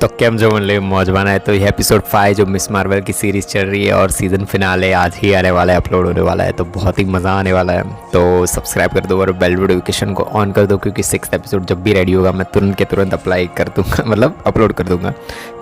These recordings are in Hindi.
तो केम जो ले मौजवान है। तो ये एपिसोड 5 जो मिस मार्वल की सीरीज़ चल रही है और सीज़न फिनाले आज ही आने वाला है, अपलोड होने वाला है। तो बहुत ही मज़ा आने वाला है। तो सब्सक्राइब कर दो और बेल नोटिफिकेशन को ऑन कर दो, क्योंकि 6th एपिसोड जब भी रेडी होगा मैं तुरंत के तुरंत अप्लाई कर दूँगा मतलब अपलोड कर दूँगा।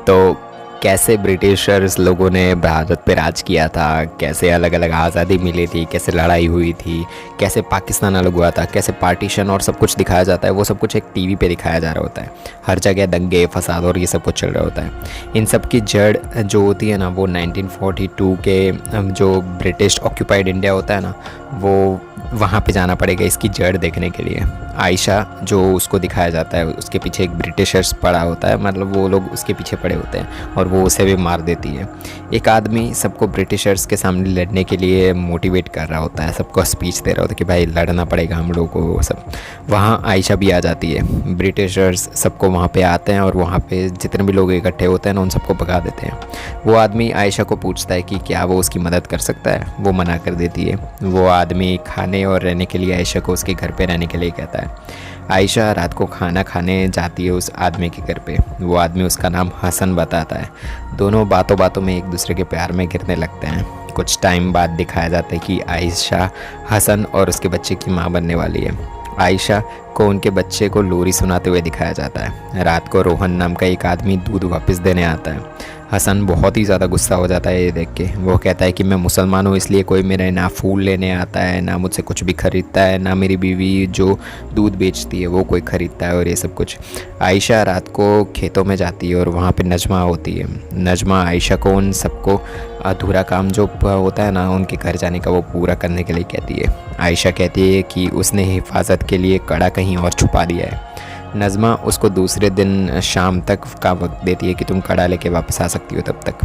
तो कैसे ब्रिटिशर्स लोगों ने भारत पे राज किया था, कैसे अलग अलग आज़ादी मिली थी, कैसे लड़ाई हुई थी, कैसे पाकिस्तान अलग हुआ था, कैसे पार्टीशन और सब कुछ दिखाया जाता है। वो सब कुछ एक टीवी पे दिखाया जा रहा होता है। हर जगह दंगे फसाद और ये सब कुछ चल रहा होता है। इन सब की जड़ जो होती है ना, वो 1942 के जो ब्रिटिश ऑक्यूपाइड इंडिया होता है ना, वो वहाँ पे जाना पड़ेगा इसकी जड़ देखने के लिए। आयशा जो उसको दिखाया जाता है, उसके पीछे एक ब्रिटिशर्स पड़ा होता है, मतलब वो लोग उसके पीछे पड़े होते हैं और वो उसे भी मार देती है। एक आदमी सबको ब्रिटिशर्स के सामने लड़ने के लिए मोटिवेट कर रहा होता है, सबको स्पीच दे रहा होता है कि भाई लड़ना पड़ेगा हम लोगों को। वो सब वहाँ आयशा भी आ जाती है। ब्रिटिशर्स सबको वहाँ पे आते हैं और वहाँ पे जितने भी लोग इकट्ठे होते हैं ना, उन सबको भगा देते हैं। वो आदमी आयशा को पूछता है कि क्या वो उसकी मदद कर सकता है। वो मना कर देती है। वो आदमी खाने और रहने के लिए आयशा को उसके घर पे रहने के लिए कहता है। आयशा रात को खाना खाने जाती है उस आदमी के घर पे। वो आदमी उसका नाम हसन बताता है। दोनों बातों बातों में एक दूसरे के प्यार में गिरने लगते हैं। कुछ टाइम बाद दिखाया जाता है कि आयशा हसन और उसके बच्चे की माँ बनने वाली है। आयशा को उनके बच्चे को लोरी सुनाते हुए दिखाया जाता है। रात को रोहन नाम का एक आदमी दूध वापस देने आता है। हसन बहुत ही ज़्यादा गुस्सा हो जाता है ये देख के। वो कहता है कि मैं मुसलमान हूँ, इसलिए कोई मेरे ना फूल लेने आता है, ना मुझसे कुछ भी ख़रीदता है, ना मेरी बीवी जो दूध बेचती है वो कोई ख़रीदता है और ये सब कुछ। आयशा रात को खेतों में जाती है और वहाँ पे नजमा होती है। नजमा आयशा को उन सबको अधूरा काम जो होता है ना उनके घर जाने का, वो पूरा करने के लिए कहती है। आयशा कहती है कि उसने हिफाजत के लिए कड़ा कहीं और छुपा दिया है। नज़मा उसको दूसरे दिन शाम तक का वक्त देती है कि तुम कड़ा लेके वापस आ सकती हो तब तक।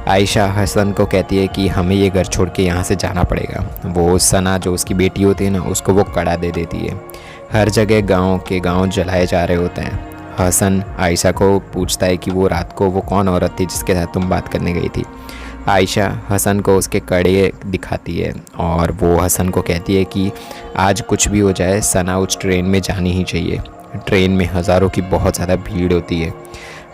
आयशा हसन को कहती है कि हमें ये घर छोड़ के यहाँ से जाना पड़ेगा। वो सना जो उसकी बेटी होती है ना, उसको वो कड़ा दे देती है। हर जगह गांव के गांव जलाए जा रहे होते हैं। हसन आयशा को पूछता है कि वो रात को वो कौन औरत थी जिसके साथ तुम बात करने गई थी। आयशा हसन को उसके कड़े दिखाती है और वो हसन को कहती है कि आज कुछ भी हो जाए सना उस ट्रेन में जानी ही चाहिए। ट्रेन में हज़ारों की बहुत ज़्यादा भीड़ होती है।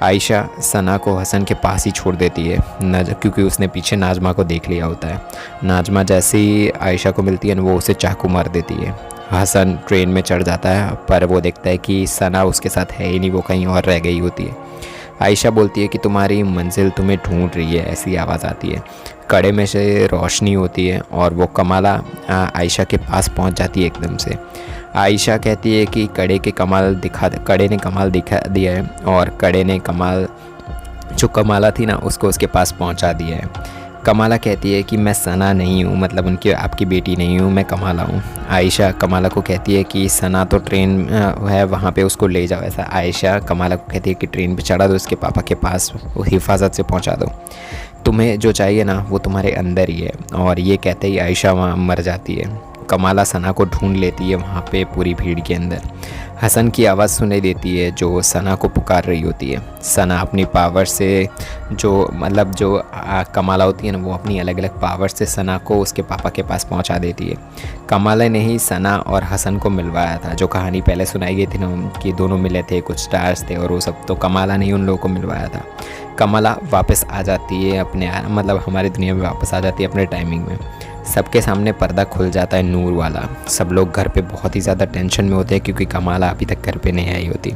आयशा सना को हसन के पास ही छोड़ देती है क्योंकि उसने पीछे नाजमा को देख लिया होता है। नाजमा जैसे ही आयशा को मिलती है वो उसे चाकू मार देती है। हसन ट्रेन में चढ़ जाता है, पर वो देखता है कि सना उसके साथ है ही नहीं, वो कहीं और रह गई होती है। आयशा बोलती है कि तुम्हारी मंजिल तुम्हें ढूंढ रही है, ऐसी आवाज़ आती है। कड़े में से रोशनी होती है और वो कमाला आयशा के पास पहुंच जाती है एकदम से। आयशा कहती है कि कड़े ने कमाल दिखा दिया है और कड़े ने कमाल जो कमाला थी ना उसको उसके पास पहुंचा दिया है। कमाला कहती है कि मैं सना नहीं हूँ, मतलब उनकी आपकी बेटी नहीं हूँ, मैं कमाला हूँ। आयशा कमाला को कहती है कि सना तो ट्रेन है वहाँ पे, उसको ले जाओ। ऐसा आयशा कमाला को कहती है कि ट्रेन पे चढ़ा दो, उसके पापा के पास हिफाजत से पहुँचा दो। तुम्हें जो चाहिए ना वो तुम्हारे अंदर ही है। और ये कहते ही आयशा वहाँ मर जाती है। कमाला सना को ढूंढ लेती है वहाँ पे पूरी भीड़ के अंदर। हसन की आवाज़ सुनाई देती है जो सना को पुकार रही होती है। सना अपनी पावर से जो कमाला होती है ना, वो अपनी अलग अलग पावर से सना को उसके पापा के पास पहुँचा देती है। कमाला ने ही सना और हसन को मिलवाया था। जो कहानी पहले सुनाई गई थी ना कि दोनों मिले थे, कुछ स्टार्स थे और वो सब, तो कमाला ने ही उन लोगों को मिलवाया था। कमाला वापस आ जाती है हमारी दुनिया में वापस आ जाती है अपने टाइमिंग में। सबके सामने पर्दा खुल जाता है नूर वाला। सब लोग घर पे बहुत ही ज़्यादा टेंशन में होते हैं क्योंकि कमाला अभी तक घर पे नहीं आई होती।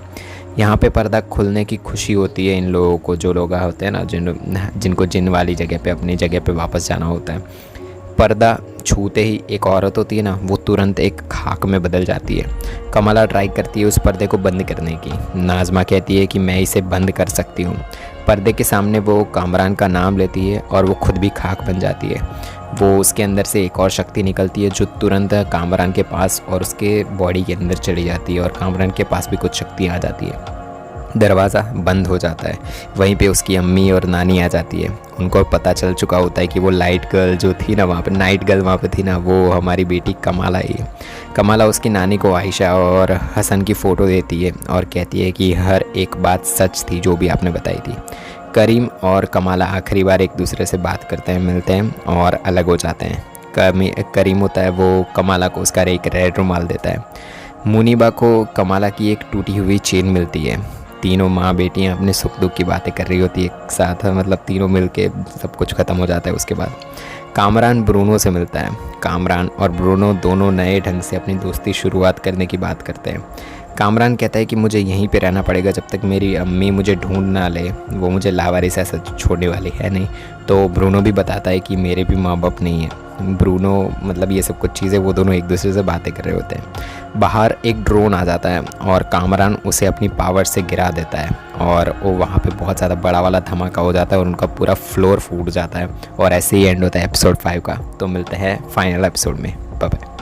यहाँ पे पर्दा खुलने की खुशी होती है इन लोगों को, जो लोग होते हैं ना जिनको जिन वाली जगह पे अपनी जगह पे वापस जाना होता है। पर्दा छूते ही एक औरत होती है ना, वो तुरंत एक खाक में बदल जाती है। कमला ट्राई करती है उस पर्दे को बंद करने की। नाजमा कहती है कि मैं इसे बंद कर सकती हूँ। पर्दे के सामने वो कामरान का नाम लेती है और वो खुद भी खाक बन जाती है। वो उसके अंदर से एक और शक्ति निकलती है जो तुरंत कामरान के पास और उसके बॉडी के अंदर चली जाती है और कामरान के पास भी कुछ शक्ति आ जाती है। दरवाज़ा बंद हो जाता है। वहीं पे उसकी अम्मी और नानी आ जाती है। उनको पता चल चुका होता है कि वो लाइट गर्ल जो थी ना वहाँ पे, नाइट गर्ल वहाँ पे थी ना, वो हमारी बेटी कमाला ही है। कमाला उसकी नानी को आयशा और हसन की फ़ोटो देती है और कहती है कि हर एक बात सच थी जो भी आपने बताई थी। करीम और कमाला आखिरी बार एक दूसरे से बात करते हैं, मिलते हैं और अलग हो जाते हैं। करीम होता है वो कमाला को उसका एक रेड रुमाल देता है। मुनीबा को कमाला की एक टूटी हुई चेन मिलती है। तीनों माँ बेटियाँ अपने सुख दुख की बातें कर रही होती है एक साथ, मतलब तीनों मिल के सब कुछ ख़त्म हो जाता है। उसके बाद कामरान ब्रूनो से मिलता है। कामरान और ब्रूनो दोनों नए ढंग से अपनी दोस्ती शुरुआत करने की बात करते हैं। कामरान कहता है कि मुझे यहीं पे रहना पड़ेगा जब तक मेरी अम्मी मुझे ढूंढ ना ले, वो मुझे लावारिस ऐसा छोड़ने वाली है नहीं। तो ब्रूनो भी बताता है कि मेरे भी माँ बाप नहीं है। ब्रूनो मतलब ये सब कुछ चीज़ें वो दोनों एक दूसरे से बातें कर रहे होते हैं। बाहर एक ड्रोन आ जाता है और कामरान उसे अपनी पावर से गिरा देता है और वो वहाँ पे बहुत ज़्यादा बड़ा वाला धमाका हो जाता है और उनका पूरा फ्लोर फूट जाता है। और ऐसे ही एंड होता है एपिसोड 5 का। तो मिलते हैं फाइनल एपिसोड में। Bye bye.